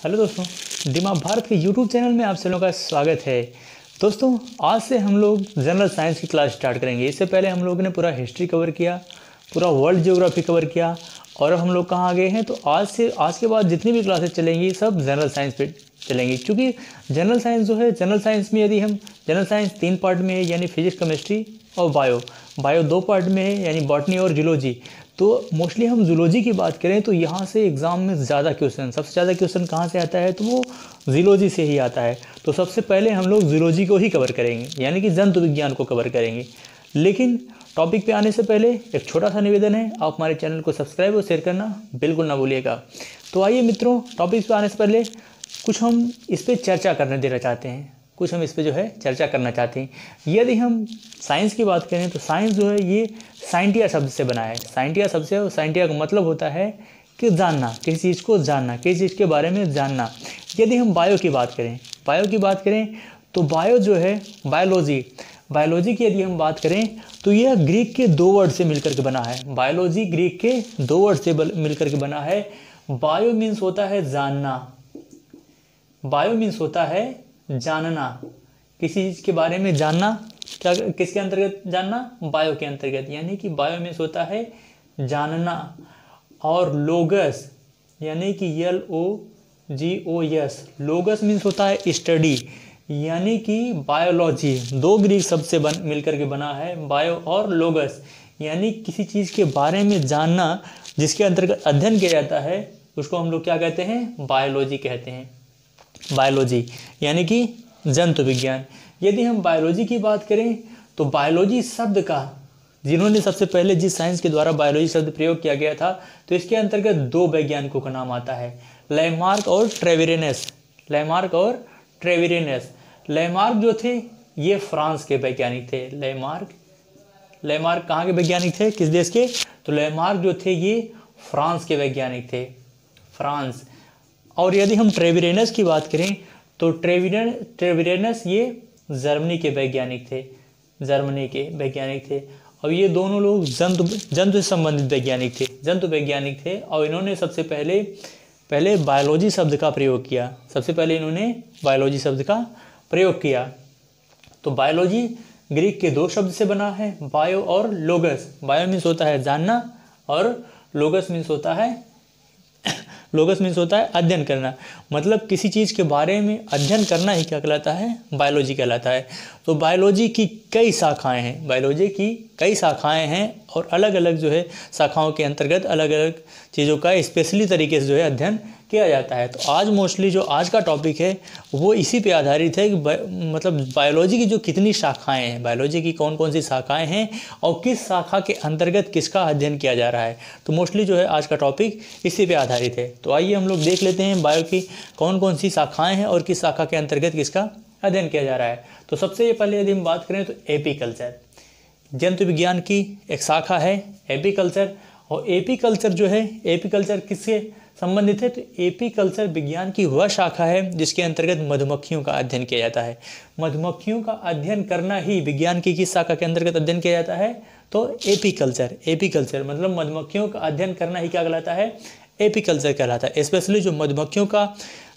Hello दोस्तों, दिमाग भारत के यूट्यूब चैनल में आप सभी लोगों का स्वागत है। दोस्तों, आज से हम लोग जनरल साइंस की क्लास स्टार्ट करेंगे। इससे पहले हम लोगों ने पूरा हिस्ट्री कवर किया, पूरा वर्ल्ड ज्योग्राफी कवर किया और अब हम लोग कहाँ आ गए हैं। तो आज के बाद जितनी भी क्लासेस चलेंगी सब जनरल साइंस पे चलेंगी, क्योंकि जनरल साइंस जो है, जनरल साइंस में यदि हम जनरल साइंस 3 पार्ट में है, यानी फिजिक्स, केमिस्ट्री और बायो 2 पार्ट में है, यानी बॉटनी और जूलॉजी। तो मोस्टली हम जूलॉजी की बात करें तो यहाँ से एग्ज़ाम में ज़्यादा क्वेश्चन, सबसे ज़्यादा क्वेश्चन कहाँ से आता है, तो वो जूलॉजी से ही आता है। तो सबसे पहले हम लोग जूलॉजी को ही कवर करेंगे, यानी कि जंतु विज्ञान को कवर करेंगे। लेकिन टॉपिक पे आने से पहले एक छोटा सा निवेदन है, आप हमारे चैनल को सब्सक्राइब और शेयर करना बिल्कुल ना भूलिएगा। तो आइए मित्रों, टॉपिक पे आने से पहले कुछ हम इस पर चर्चा करने देना चाहते हैं, कुछ हम इस पर जो है चर्चा करना चाहते हैं। यदि हम साइंस की बात करें तो साइंस जो है ये साइंटिया शब्द से बना है। साइंटिया शब्द से, और साइंटिया का मतलब होता है कि जानना, किसी चीज़ को जानना, किसी चीज़ के बारे में जानना। यदि हम बायो की बात करें तो बायो जो है बायोलॉजी की यदि हम बात करें तो यह ग्रीक के 2 वर्ड से मिलकर के बना है। बायोलॉजी ग्रीक के 2 वर्ड से मिलकर के बना है। बायो मीन्स होता है जानना, बायो मीन्स होता है जानना, किसी चीज़ के बारे में जानना। क्या किसके अंतर्गत जानना? बायो के अंतर्गत, यानी कि बायो मीन्स होता है जानना। और लोगस यानी कि LOGOS, लोगस मीन्स होता है स्टडी, यानी कि बायोलॉजी। 2 ग्रीक शब्द से मिलकर के बना है, बायो और लोगस, यानी किसी चीज़ के बारे में जानना जिसके अंतर्गत अध्ययन किया जाता है उसको हम लोग क्या कहते हैं? बायोलॉजी कहते हैं। बायोलॉजी यानी कि जंतु विज्ञान। यदि हम बायोलॉजी की बात करें तो बायोलॉजी शब्द का, जिन्होंने सबसे पहले जिस साइंस के द्वारा बायोलॉजी शब्द प्रयोग किया गया था, तो इसके अंतर्गत 2 वैज्ञानिकों का नाम आता है, लैमार्क और ट्रेविरेनस। लैमार्क जो थे ये फ्रांस के वैज्ञानिक थे। लैमार्क कहाँ के वैज्ञानिक थे, किस देश के? तो लैमार्क जो थे ये फ्रांस के वैज्ञानिक थे, फ्रांस। और यदि हम ट्रेविरेनस की बात करें तो ट्रेविरेनस ये जर्मनी के वैज्ञानिक थे। और ये दोनों लोग जंतु से संबंधित वैज्ञानिक थे। और इन्होंने सबसे पहले बायोलॉजी शब्द का प्रयोग किया। तो बायोलॉजी ग्रीक के 2 शब्द से बना है, बायो और लोगस। बायो मीन्स होता है जानना और लोगस मीन्स होता है अध्ययन करना। मतलब किसी चीज़ के बारे में अध्ययन करना ही क्या कहलाता है? बायोलॉजी कहलाता है। तो बायोलॉजी की कई शाखाएं हैं और अलग अलग जो है शाखाओं के अंतर्गत अलग अलग चीज़ों का स्पेशली तरीके से जो है अध्ययन किया जाता है। तो आज मोस्टली जो आज का टॉपिक है वो इसी पे आधारित है कि मतलब बायोलॉजी की जो कितनी शाखाएं हैं, बायोलॉजी की कौन कौन सी शाखाएं हैं और किस शाखा के अंतर्गत किसका अध्ययन किया जा रहा है। तो मोस्टली जो है आज का टॉपिक इसी पे आधारित है। तो आइए हम लोग देख लेते हैं बायो की कौन कौन सी शाखाएँ हैं और किस शाखा के अंतर्गत किसका अध्ययन किया जा रहा है। तो सबसे पहले यदि हम बात करें तो एपीकल्चर, जंतु विज्ञान की एक शाखा है एपीकल्चर। और एपीकल्चर किससे संबंधित है? तो एपीकल्चर विज्ञान की वह शाखा है जिसके अंतर्गत मधुमक्खियों का अध्ययन किया जाता है। मधुमक्खियों का अध्ययन करना ही विज्ञान की किस शाखा के अंतर्गत अध्ययन किया जाता है? तो एपीकल्चर मतलब मधुमक्खियों का अध्ययन करना ही क्या कहलाता है? एपीकल्चर कहलाता है। स्पेशली जो मधुमक्खियों का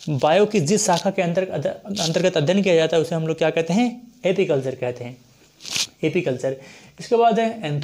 बायो की जिस शाखा के अंतर्गत अध्ययन किया जाता है उसे हम लोग क्या कहते हैं? एपीकल्चर कहते हैं, एपीकल्चर। इसके बाद है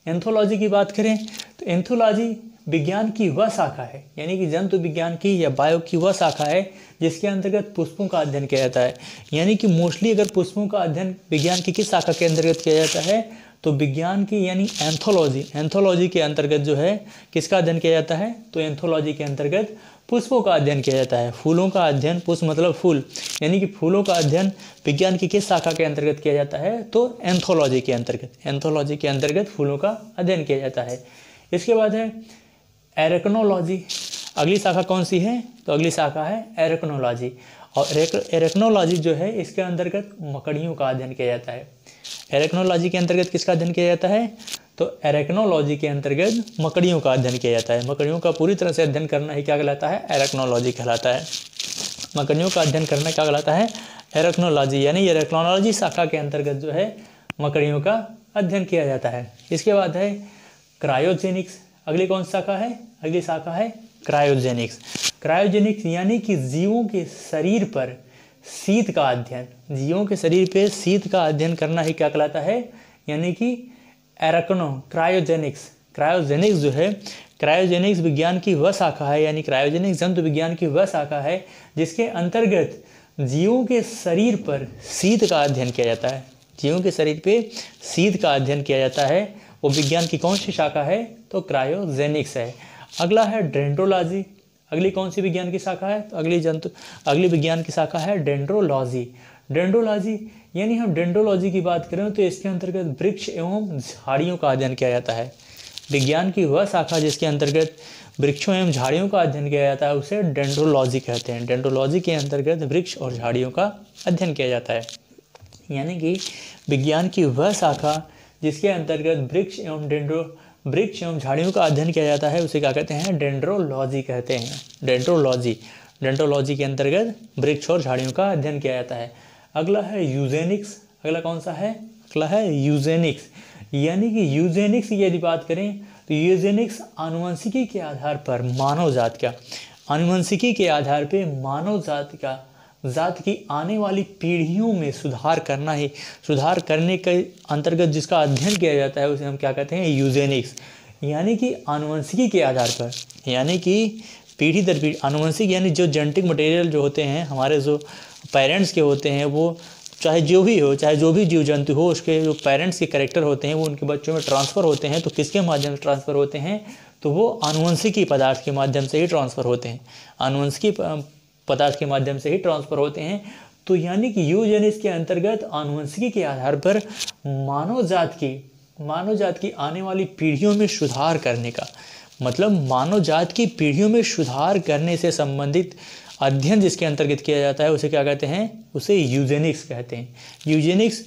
एंथोलॉजी की बात करें तो एंथोलॉजी विज्ञान की वह शाखा है, यानी कि जंतु विज्ञान की या बायो की वह शाखा है जिसके अंतर्गत पुष्पों का अध्ययन किया जाता है। यानी कि मोस्टली अगर पुष्पों का अध्ययन विज्ञान की किस शाखा के अंतर्गत किया जाता है तो विज्ञान की यानी एंथोलॉजी के अंतर्गत जो है किसका अध्ययन किया जाता है? तो एंथोलॉजी के अंतर्गत पुष्पों का अध्ययन किया जाता है। फूलों का अध्ययन, पुष्प मतलब फूल, यानी कि फूलों का अध्ययन विज्ञान की किस शाखा के अंतर्गत किया जाता है? तो एंथोलॉजी के अंतर्गत फूलों का अध्ययन किया जाता है। इसके बाद है एरेक्नोलॉजी। अगली शाखा कौन सी है? तो अगली शाखा है एरेक्नोलॉजी। और एरेक्नोलॉजी जो है इसके अंतर्गत मकड़ियों का अध्ययन किया जाता है। एरेक्नोलॉजी के अंतर्गत किसका अध्ययन किया जाता है? तो एरेक्नोलॉजी के अंतर्गत मकड़ियों का अध्ययन किया जाता है। मकड़ियों का पूरी तरह से अध्ययन करना ही क्या कहलाता है? एरेक्नोलॉजी कहलाता है। मकड़ियों का अध्ययन करना क्या कहलाता है? एरेक्नोलॉजी, यानी एरेक्नोलॉजी शाखा के अंतर्गत जो है मकड़ियों का अध्ययन किया जाता है। इसके बाद है क्रायोजेनिक्स। अगली कौन सी शाखा है? अगली शाखा है क्रायोजेनिक्स। क्रायोजेनिक्स यानी कि जीवों के शरीर पर शीत का अध्ययन, जीवों के शरीर पे शीत का अध्ययन करना ही क्या कहलाता है, यानी कि क्रायोजेनिक्स। क्रायोजेनिक्स जो है, क्रायोजेनिक्स विज्ञान की वह शाखा है, यानी क्रायोजेनिक्स जंतु विज्ञान की वह शाखा है जिसके अंतर्गत जीवों के शरीर पर शीत का अध्ययन किया जाता है। जीवों के शरीर पे शीत का अध्ययन किया जाता है, वो विज्ञान की कौन सी शाखा है, तो क्रायोजेनिक्स है। अगला है डेंड्रोलॉजी। अगली कौन सी विज्ञान की शाखा है, तो अगली विज्ञान की शाखा है डेंड्रोलॉजी। डेंड्रोलॉजी यानी हम डेंड्रोलॉजी की बात करें तो इसके अंतर्गत वृक्ष एवं झाड़ियों का अध्ययन किया जाता है। विज्ञान की वह शाखा जिसके अंतर्गत वृक्षों एवं झाड़ियों का अध्ययन किया जाता है उसे डेंड्रोलॉजी कहते हैं। डेंड्रोलॉजी के अंतर्गत वृक्ष और झाड़ियों का अध्ययन किया जाता है, यानी कि विज्ञान की वह शाखा जिसके अंतर्गत वृक्ष एवं झाड़ियों का अध्ययन किया जाता है उसे क्या कहते हैं, डेंड्रोलॉजी कहते हैं। डेंड्रोलॉजी के अंतर्गत वृक्ष और झाड़ियों का अध्ययन किया जाता है। अगला है यूजेनिक्स। अगला कौन सा है, अगला है यूजेनिक्स, यानी कि यूजेनिक्स की यदि बात करें तो यूजेनिक्स आनुवंशिकी के आधार पर मानव जात का, आनुवंशिकी के आधार पर मानव जात की आने वाली पीढ़ियों में सुधार करने के अंतर्गत जिसका अध्ययन किया जाता है उसे हम क्या कहते हैं, यूजेनिक्स। यानी कि आनुवंशिकी के आधार पर, यानी कि पीढ़ी दर पीढ़ी आनुवंशिक, यानी जो जेनेटिक मटेरियल जो होते हैं हमारे जो पेरेंट्स के होते हैं, वो चाहे जो भी जीव जंतु हो उसके जो पेरेंट्स के कैरेक्टर होते हैं वो उनके बच्चों में ट्रांसफ़र होते हैं। तो किसके माध्यम से ट्रांसफ़र होते हैं, तो वो आनुवंशिकी पदार्थ के माध्यम से ही ट्रांसफ़र होते हैं, आनुवंशिकी पदार्थ के माध्यम से ही ट्रांसफ़र होते हैं। तो यानी कि यूजेनिक्स के अंतर्गत आनुवंशिकी के आधार पर मानव जात की आने वाली पीढ़ियों में सुधार करने का मतलब, मानव जात की पीढ़ियों में सुधार करने से संबंधित अध्ययन जिसके अंतर्गत किया जाता है उसे क्या कहते हैं, उसे यूजेनिक्स कहते हैं। यूजेनिक्स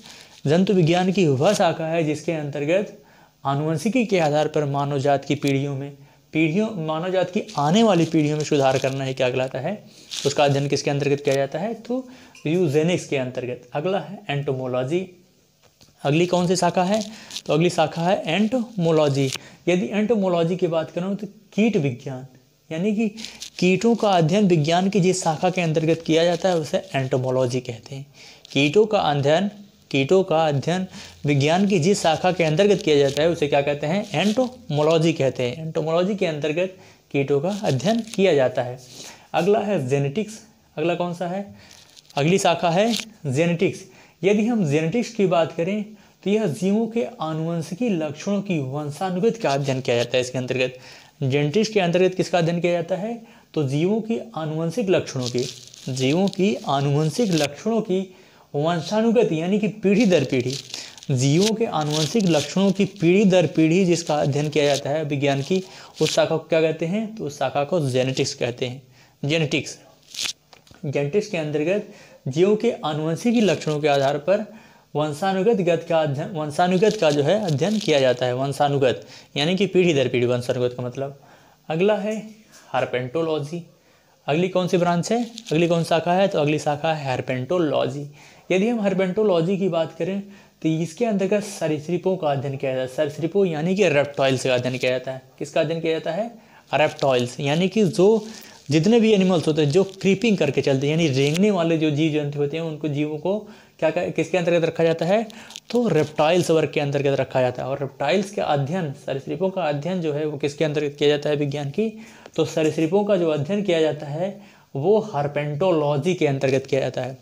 जंतु विज्ञान की वह शाखा है जिसके अंतर्गत आनुवंशिकी के आधार पर मानव जात की आने वाली पीढ़ियों में सुधार करना ही क्या कहलाता है, उसका अध्ययन किसके अंतर्गत किया जाता है, तो यूजेनिक्स के अंतर्गत। अगला है एंटोमोलॉजी। अगली कौन सी शाखा है, तो अगली शाखा है एंटोमोलॉजी। यदि एंटोमोलॉजी की बात करूँ तो कीट विज्ञान, यानी कि कीटों का अध्ययन विज्ञान की जिस शाखा के अंतर्गत किया जाता है उसे एंटोमोलॉजी कहते हैं। कीटों का अध्ययन विज्ञान की जिस शाखा के अंतर्गत किया जाता है उसे क्या कहते हैं, एंटोमोलॉजी कहते हैं। एंटोमोलॉजी के अंतर्गत कीटों का अध्ययन किया जाता है। अगला है जेनेटिक्स। अगला कौन सा है, अगली शाखा है जेनेटिक्स। यदि हम जेनेटिक्स की बात करें तो यह जीवों के आनुवंशिकी लक्षणों की वंशानुगत का अध्ययन किया जाता है। इसके अंतर्गत जेनेटिक्स के अंतर्गत किसका अध्ययन किया जाता है, तो जीवों की आनुवंशिक लक्षणों की वंशानुगत, यानी कि पीढ़ी दर पीढ़ी, जीवों के आनुवंशिक लक्षणों की पीढ़ी दर पीढ़ी जिसका अध्ययन किया जाता है विज्ञान की, उस शाखा को क्या कहते हैं, तो उस शाखा को जेनेटिक्स कहते हैं। जेनेटिक्स के अंतर्गत जीवों के आनुवंशिकी लक्षणों के आधार पर वंशानुगत का जो है अध्ययन किया जाता है। वंशानुगत यानी कि पीढ़ी दर पीढ़ी, वंशानुगत का मतलब। अगला है हर्पेंटोलॉजी। अगली कौन सी ब्रांच है, अगली कौन शाखा है, तो अगली शाखा है हर्पेंटोलॉजी। यदि हम हर्पेंटोलॉजी की बात करें तो इसके अंतर्गत सरीसृपों का अध्ययन किया जाता है। सरीसृपों यानी कि रेप्टाइल्स का अध्ययन किया जाता है। किसका अध्ययन किया जाता है, रेप्टाइल्स, यानी कि जो जितने भी एनिमल्स होते हैं जो क्रीपिंग करके चलते हैं, यानी रेंगने वाले जो जीव जंतु होते हैं उनको जीवों को किसके अंतर्गत रखा जाता है, तो रेप्टाइल्स वर्ग के अंतर्गत रखा जाता है। और रेप्टाइल्स का अध्ययन, सरीसृपों का अध्ययन जो है वो किसके अंतर्गत किया जाता है विज्ञान की, तो सरीसृपों का जो अध्ययन किया जाता है वो हर्पेंटोलॉजी के अंतर्गत किया जाता है।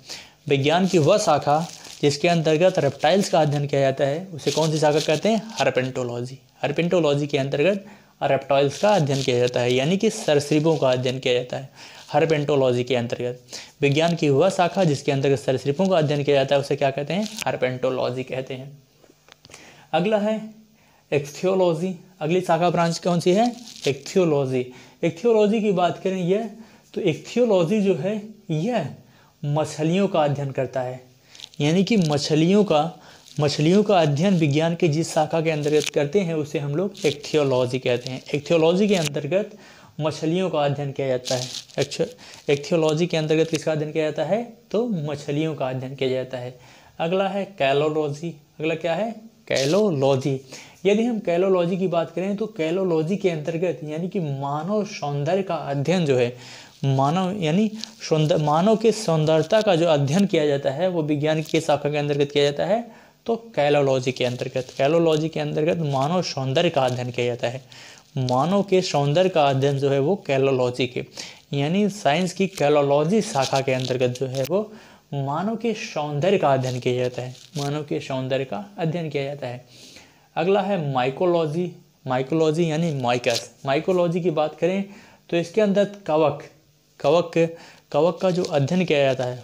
विज्ञान की वह शाखा जिसके अंतर्गत रेप्टाइल्स का अध्ययन किया जाता है उसे कौन सी शाखा कहते हैं, हर्पेंटोलॉजी। हर्पेंटोलॉजी के अंतर्गत रेप्टाइल्स का अध्ययन किया जाता है, यानी कि सरीसृपों का अध्ययन किया जाता है हर्पेंटोलॉजी के अंतर्गत। विज्ञान की वह शाखा जिसके अंतर्गत सरीसृपों का अध्ययन किया जाता है उसे क्या कहते हैं, हर्पेंटोलॉजी कहते हैं। अगला है एक्थियोलॉजी। अगली शाखा ब्रांच कौन सी है, एक्थियोलॉजी। एक्थियोलॉजी की बात करें यह, तो एक्थियोलॉजी जो है यह मछलियों का अध्ययन करता है, यानी कि मछलियों का अध्ययन विज्ञान के जिस शाखा के अंतर्गत करते हैं उसे हम लोग एक्थियोलॉजी कहते हैं। एक्थियोलॉजी के अंतर्गत मछलियों का अध्ययन किया जाता है। एक्थियोलॉजी के अंतर्गत किसका अध्ययन किया जाता है, तो मछलियों का अध्ययन किया जाता है। अगला है कैलोलॉजी। अगला क्या है, कैलोलॉजी। यदि हम कैलोलॉजी की बात करें तो कैलोलॉजी के अंतर्गत यानी कि मानव सौंदर्य का अध्ययन जो है मानव के सौंदर्यता का जो अध्ययन किया जाता है वो विज्ञान की शाखा के अंतर्गत किया जाता है, तो कैलोलॉजी के अंतर्गत मानव सौंदर्य का अध्ययन किया जाता है। मानव के सौंदर्य का अध्ययन जो है वो कैलोलॉजी के यानी साइंस की कैलोलॉजी शाखा के अंतर्गत जो है वो मानव के सौंदर्य का अध्ययन किया जाता है। अगला है माइकोलॉजी यानी माइकस। माइकोलॉजी की बात करें तो इसके अंदर कवक का जो अध्ययन किया जाता है,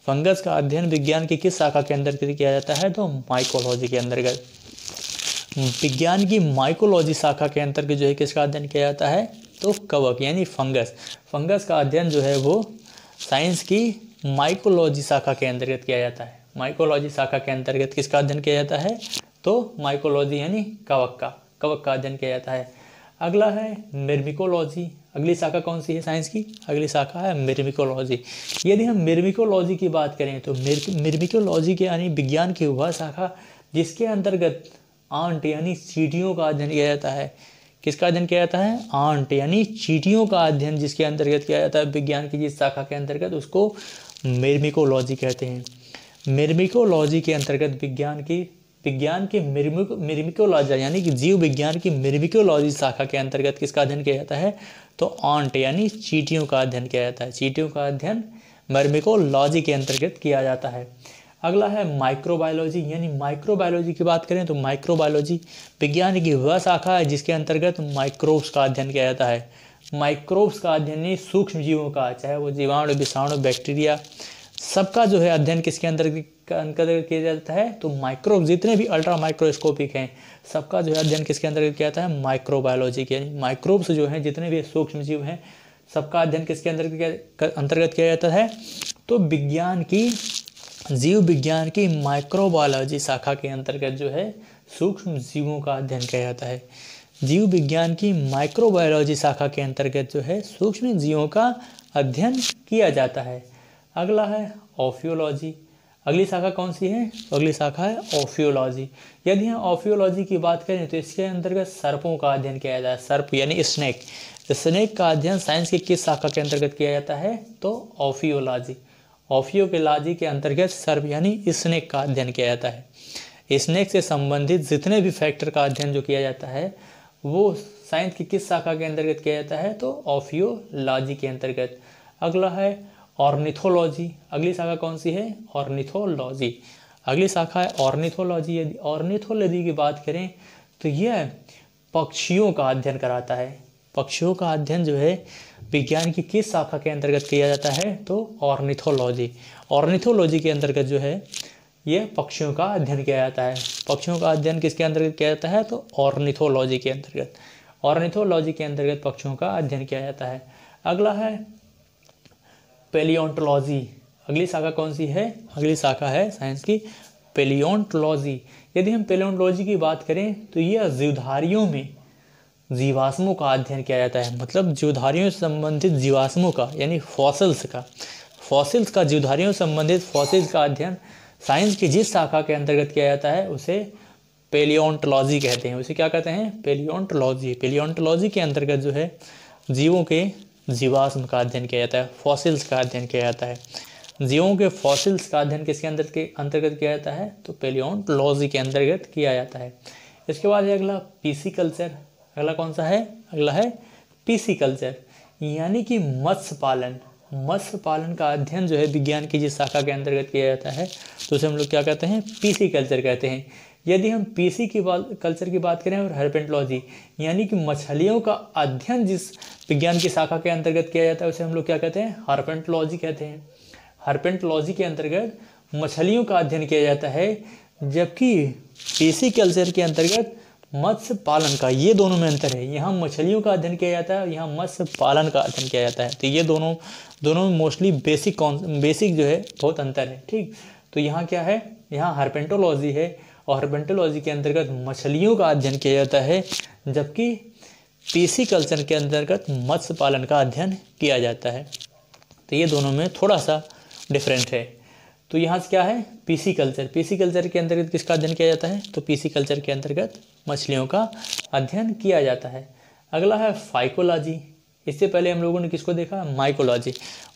फंगस का अध्ययन विज्ञान की किस शाखा के अंतर्गत किया जाता है, तो माइकोलॉजी के अंतर्गत। विज्ञान की माइकोलॉजी शाखा के अंतर्गत जो है किसका अध्ययन किया जाता है, तो कवक यानी फंगस का अध्ययन जो है वो साइंस की माइकोलॉजी शाखा के अंतर्गत किया जाता है। माइकोलॉजी शाखा के अंतर्गत किसका अध्ययन किया जाता है, तो माइकोलॉजी यानी कवक का अध्ययन किया जाता है। अगला है मिर्मिकोलॉजी। अगली शाखा कौन सी है साइंस की, अगली शाखा है मिर्मिकोलॉजी। यदि हम मिर्मिकोलॉजी की बात करें तो मिर्मिकोलॉजी के यानी विज्ञान की वह शाखा जिसके अंतर्गत आंट यानी चींटियों का अध्ययन किया जाता है। किसका अध्ययन किया जाता है, आंट यानी चींटियों का अध्ययन जिसके अंतर्गत किया जाता है विज्ञान की जिस शाखा के अंतर्गत, उसको मिर्मिकोलॉजी कहते हैं। मिर्मिकोलॉजी के अंतर्गत विज्ञान के मिर्मिकोलॉजी यानी कि जीव विज्ञान की मिर्मिकोलॉजी शाखा के अंतर्गत किसका अध्ययन किया जाता है, तो आंट यानी चींटियों का अध्ययन किया जाता है। चींटियों का अध्ययन मिर्मिकोलॉजी के अंतर्गत किया जाता है। अगला है माइक्रोबायोलॉजी यानी माइक्रोबायोलॉजी की बात करें तो माइक्रोबायोलॉजी विज्ञान की वह शाखा है जिसके अंतर्गत माइक्रोब्स का अध्ययन किया जाता है। माइक्रोब्स का अध्ययन सूक्ष्म जीवों का, चाहे वो जीवाणु, विषाणु, बैक्टीरिया, सबका जो है अध्ययन किसके अंतर्गत किया जाता है, तो माइक्रोब जितने भी अल्ट्रा माइक्रोस्कोपिक हैं सबका जो है अध्ययन किसके अंतर्गत किया जाता है, माइक्रोबायोलॉजी के यानी माइक्रोब्स जो हैं जितने भी सूक्ष्म जीव हैं सबका अध्ययन किसके अंतर्गत किया जाता है, तो जीव विज्ञान की माइक्रोबायोलॉजी शाखा के अंतर्गत जो है सूक्ष्म जीवों का अध्ययन किया जाता है। जीव विज्ञान की माइक्रोबायोलॉजी शाखा के अंतर्गत जो है सूक्ष्म जीवों का अध्ययन किया जाता है। अगला है ओफियोलॉजी। अगली शाखा कौन सी है, अगली शाखा है ओफियोलॉजी। यदि हम ओफियोलॉजी की बात करें तो इसके अंतर्गत सर्पों का अध्ययन किया जाता है। सर्प यानी स्नेक का अध्ययन साइंस की किस शाखा के अंतर्गत किया जाता है, तो ओफियोलॉजी के अंतर्गत सर्प यानी स्नेक का अध्ययन किया जाता है। स्नेक से संबंधित जितने भी फैक्टर का अध्ययन जो किया जाता है वो साइंस की किस शाखा के अंतर्गत किया जाता है, तो ओफियोलॉजी के अंतर्गत। अगला है ऑर्निथोलॉजी। अगली शाखा कौन सी है, ऑर्निथोलॉजी। अगली शाखा है ऑर्निथोलॉजी। यदि ऑर्निथोलॉजी की बात करें तो यह पक्षियों का अध्ययन कराता है। पक्षियों का अध्ययन जो है विज्ञान की किस शाखा के अंतर्गत किया जाता है, तो ऑर्निथोलॉजी के अंतर्गत जो है यह पक्षियों का अध्ययन किया जाता है। पक्षियों का अध्ययन किसके अंतर्गत किया जाता है, तो ऑर्निथोलॉजी के अंतर्गत पक्षियों का अध्ययन किया जाता है। अगला है पेलियोंटोलॉजी। अगली शाखा कौन सी है, अगली शाखा है साइंस की पेलियोंटोलॉजी। यदि हम पेलियोंटोलॉजी की बात करें तो यह जीवधारियों में जीवाश्मों का अध्ययन किया जाता है। मतलब जीवधारियों से संबंधित जीवाश्मों का यानी फॉसिल्स का जीवधारियों से संबंधित फॉसिल्स का अध्ययन साइंस की जिस शाखा के अंतर्गत किया जाता है उसे पेलियोंटोलॉजी कहते हैं। उसे क्या कहते हैं, पेलियोंटोलॉजी। पेलियोंटोलॉजी के अंतर्गत जो है जीवों के जीवाश्म का अध्ययन किया जाता है, फॉसिल्स का अध्ययन किया जाता है। जीवों के फॉसिल्स का अध्ययन किसके अंतर्गत किया जाता है, तो पेलियोंटोलॉजी के अंतर्गत किया जाता है। इसके बाद अगला पीसीकल्चर। अगला कौन सा है, अगला है पीसीकल्चर यानी कि मत्स्य पालन का अध्ययन जो है विज्ञान की जिस शाखा के अंतर्गत किया जाता है तो उसे हम लोग क्या कहते हैं, पीसीकल्चर कहते हैं। यदि हम कल्चर की बात करें और हर्पेंटोलॉजी यानी कि मछलियों का अध्ययन जिस विज्ञान की शाखा के अंतर्गत किया जाता है उसे हम लोग क्या कहते हैं, हर्पेंटोलॉजी कहते हैं। हर्पेंटोलॉजी के अंतर्गत मछलियों का अध्ययन किया जाता है, जबकि पीसीकल्चर के अंतर्गत मत्स्य पालन का, ये दोनों में अंतर है। यहाँ मछलियों का अध्ययन किया जाता है, यहाँ मत्स्य पालन का अध्ययन किया जाता है। तो ये दोनों मोस्टली बेसिक जो है बहुत अंतर है। ठीक, तो यहाँ क्या है, यहाँ हर्पेंटोलॉजी है और हर्पेंटोलॉजी के अंतर्गत मछलियों का अध्ययन किया जाता है, जबकि पीसीकल्चर के अंतर्गत मत्स्य पालन का अध्ययन किया जाता है। तो ये दोनों में थोड़ा सा डिफरेंट है। तो यहाँ से क्या है, पीसीकल्चर के अंतर्गत किसका अध्ययन किया जाता है, तो पीसीकल्चर के अंतर्गत मछलियों का अध्ययन किया जाता है। अगला है फाइकोलॉजी इससे पहले हम लोगों ने किसको देखा, माइकोलॉजी।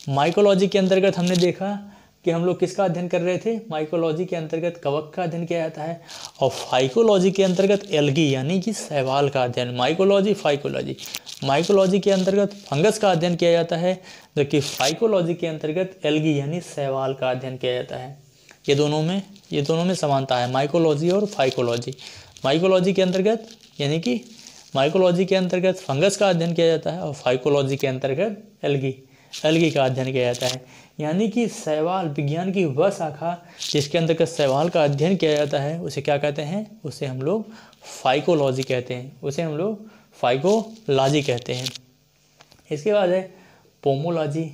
माइकोलॉजी के अंतर्गत हमने देखा कि हम लोग किसका अध्ययन कर रहे थे, माइकोलॉजी के अंतर्गत कवक का अध्ययन किया जाता है, और फाइकोलॉजी के अंतर्गत एल्गी यानी कि शैवाल का अध्ययन। माइकोलॉजी फाइकोलॉजी, माइकोलॉजी के अंतर्गत फंगस का अध्ययन किया जाता है, जबकि फाइकोलॉजी के अंतर्गत एल्गी यानी शैवाल का अध्ययन किया जाता है। ये दोनों में समानता है, माइकोलॉजी और फाइकोलॉजी। माइकोलॉजी के अंतर्गत यानी कि माइकोलॉजी के अंतर्गत फंगस का अध्ययन किया जाता है और फाइकोलॉजी के अंतर्गत एल्गी का अध्ययन किया जाता है। यानी कि शैवाल विज्ञान की वह शाखा जिसके अंतर्गत शैवाल का अध्ययन किया जाता है उसे क्या कहते हैं, उसे हम लोग फाइकोलॉजी कहते हैं, उसे हम लोग फाइकोलॉजी कहते हैं। इसके बाद है पोमोलॉजी।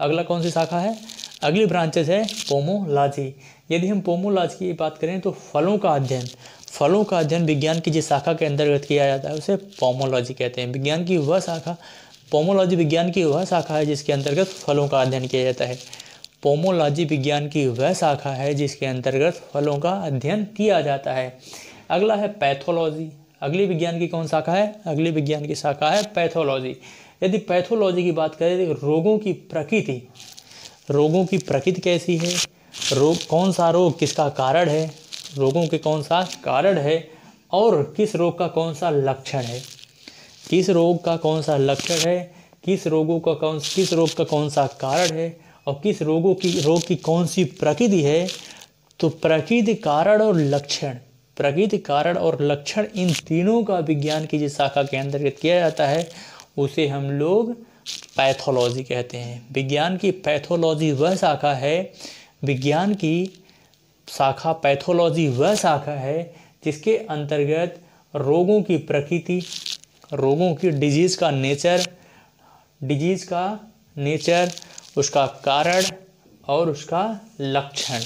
अगला कौन सी शाखा है, अगली ब्रांचेस है पोमोलॉजी। यदि हम पोमोलॉजी की बात करें तो फलों का अध्ययन विज्ञान की जिस शाखा के अंतर्गत किया जाता है उसे पोमोलॉजी कहते हैं। विज्ञान की वह शाखा, पोमोलॉजी विज्ञान की वह शाखा है जिसके अंतर्गत फलों का अध्ययन किया जाता है। पोमोलॉजी विज्ञान की वह शाखा है जिसके अंतर्गत फलों का अध्ययन किया जाता है। अगला है पैथोलॉजी। अगली विज्ञान की कौन शाखा है, अगली विज्ञान की शाखा है पैथोलॉजी। यदि पैथोलॉजी की बात करें तो रोगों की प्रकृति कैसी है, कौन सा रोग किसका कारण है, रोगों के कौन सा कारण है और किस रोग का कौन सा लक्षण है, किस रोग का कौन सा लक्षण है, किस रोग का कौन सा कारण है और किस रोग की कौन सी प्रकृति है। तो प्रकृति, कारण और लक्षण इन तीनों का विज्ञान की जिस शाखा के अंतर्गत किया जाता है उसे हम लोग पैथोलॉजी कहते हैं। विज्ञान की पैथोलॉजी वह शाखा है, विज्ञान की शाखा पैथोलॉजी वह शाखा है जिसके अंतर्गत रोगों की प्रकृति, रोगों की डिजीज़ का नेचर, उसका कारण और उसका लक्षण,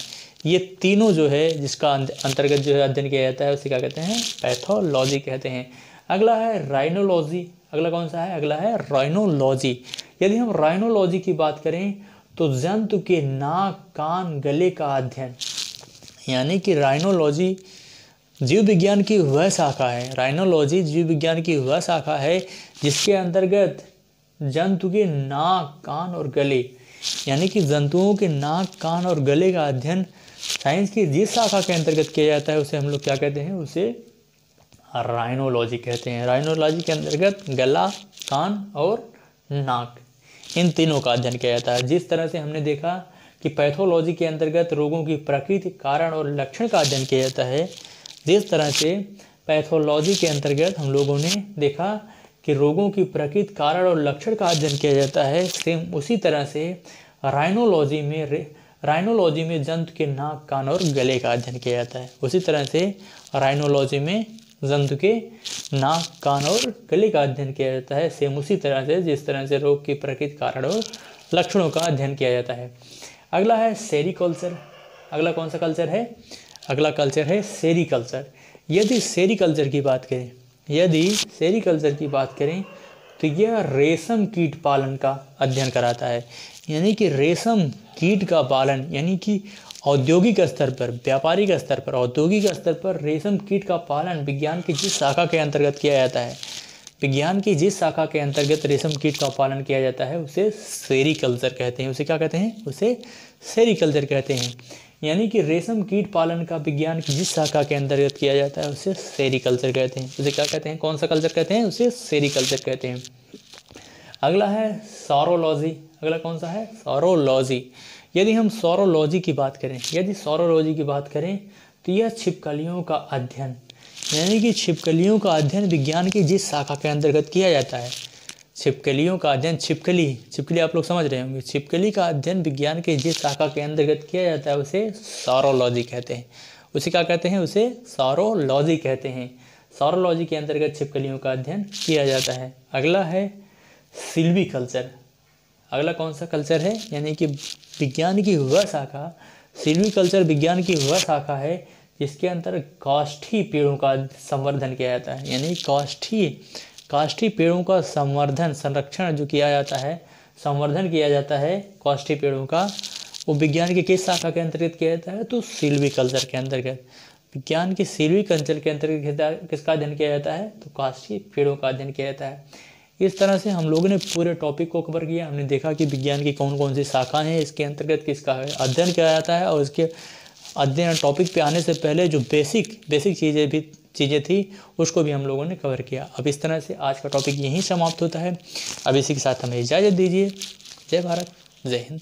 ये तीनों जो है जिसका अंतर्गत जो है अध्ययन किया जाता है उसे क्या कहते हैं, पैथोलॉजी कहते हैं। अगला है राइनोलॉजी। अगला कौन सा है, अगला है राइनोलॉजी। यदि हम राइनोलॉजी की बात करें तो जंतु के नाक, कान, गले का अध्ययन, यानी कि राइनोलॉजी जीव विज्ञान की वह शाखा है, राइनोलॉजी जीव विज्ञान की वह शाखा है जिसके अंतर्गत जंतु के नाक, कान और गले, यानी कि जंतुओं के नाक, कान और गले का अध्ययन साइंस की जिस शाखा के अंतर्गत किया जाता है उसे हम लोग क्या कहते हैं, उसे राइनोलॉजी कहते हैं। राइनोलॉजी के अंतर्गत गला, कान और नाक, इन तीनों का अध्ययन किया जाता है। जिस तरह से हमने देखा कि पैथोलॉजी के अंतर्गत रोगों की प्रकृति, कारण और लक्षण का अध्ययन किया जाता है, जिस तरह से पैथोलॉजी के अंतर्गत हम लोगों ने देखा कि रोगों की प्रकृति, कारण और लक्षण का अध्ययन किया जाता है, सेम उसी तरह से राइनोलॉजी में जंतु के नाक, कान और गले का अध्ययन किया जाता है। उसी तरह से राइनोलॉजी में जंतु के नाक, कान और गले का अध्ययन किया जाता है, सेम उसी तरह से जिस तरह से रोग की प्रकृति, कारण और लक्षणों का अध्ययन किया जाता है। अगला है सेरीकल्चर। अगला कौन सा कल्चर है, अगला कल्चर है सेरीकल्चर। यदि सेरीकल्चर की बात करें तो यह रेशम कीट पालन का अध्ययन कराता है, यानी कि रेशम कीट का पालन, यानी कि औद्योगिक स्तर पर, व्यापारिक स्तर पर, औद्योगिक स्तर पर रेशम कीट का पालन विज्ञान की जिस शाखा के अंतर्गत किया जाता है, विज्ञान की जिस शाखा के अंतर्गत रेशम कीट का पालन किया जाता है उसे सेरीकल्चर कहते हैं। उसे क्या कहते हैं, उसे सेरीकल्चर कहते हैं। यानी कि रेशम कीट पालन का विज्ञान की जिस शाखा के अंतर्गत किया जाता है उसे सेरीकल्चर कहते हैं। उसे क्या कहते हैं, कौन सा कल्चर कहते हैं, उसे सेरीकल्चर कहते हैं। अगला है सौरोलॉजी। अगला कौन सा है, सौरोलॉजी। यदि हम सौरोलॉजी की बात करें तो यह छिपकलियों का अध्ययन, यानी कि छिपकलियों का अध्ययन विज्ञान की जिस शाखा के अंतर्गत किया जाता है, छिपकलियों का अध्ययन, छिपकली आप लोग समझ रहे होंगे, छिपकली का अध्ययन विज्ञान के जिस शाखा के अंतर्गत किया जाता है उसे सौरोलॉजी कहते हैं। उसे क्या कहते हैं, उसे सौरोलॉजी कहते हैं। सौरोलॉजी के अंतर्गत छिपकलियों का अध्ययन किया जाता है। अगला है सिल्वीकल्चर। अगला कौन सा कल्चर है, यानी कि विज्ञान की वह शाखा, सिल्वीकल्चर विज्ञान की वह शाखा है जिसके अंतर्गत काष्ठी पेड़ों का संवर्धन किया जाता है, यानी काष्ठी पेड़ों का संवर्धन, संरक्षण जो किया जाता है, संवर्धन किया जाता है काष्ठी पेड़ों का, वो विज्ञान के किस शाखा के अंतर्गत किया जाता है, तो सिल्वीकल्चर के अंतर्गत। विज्ञान के सिल्वीकल्चर के अंतर्गत किसका अध्ययन किया जाता है, तो काष्ठी पेड़ों का अध्ययन किया जाता है। इस तरह से हम लोगों ने पूरे टॉपिक को कवर किया। हमने देखा कि विज्ञान की कौन कौन सी शाखा हैं, इसके अंतर्गत किसका अध्ययन किया जाता है, और इसके अध्ययन टॉपिक पे आने से पहले जो बेसिक चीज़ें थी उसको भी हम लोगों ने कवर किया। अब इस तरह से आज का टॉपिक यहीं समाप्त होता है। अब इसी के साथ हमें इजाज़त दीजिए। जय भारत, जय हिंद।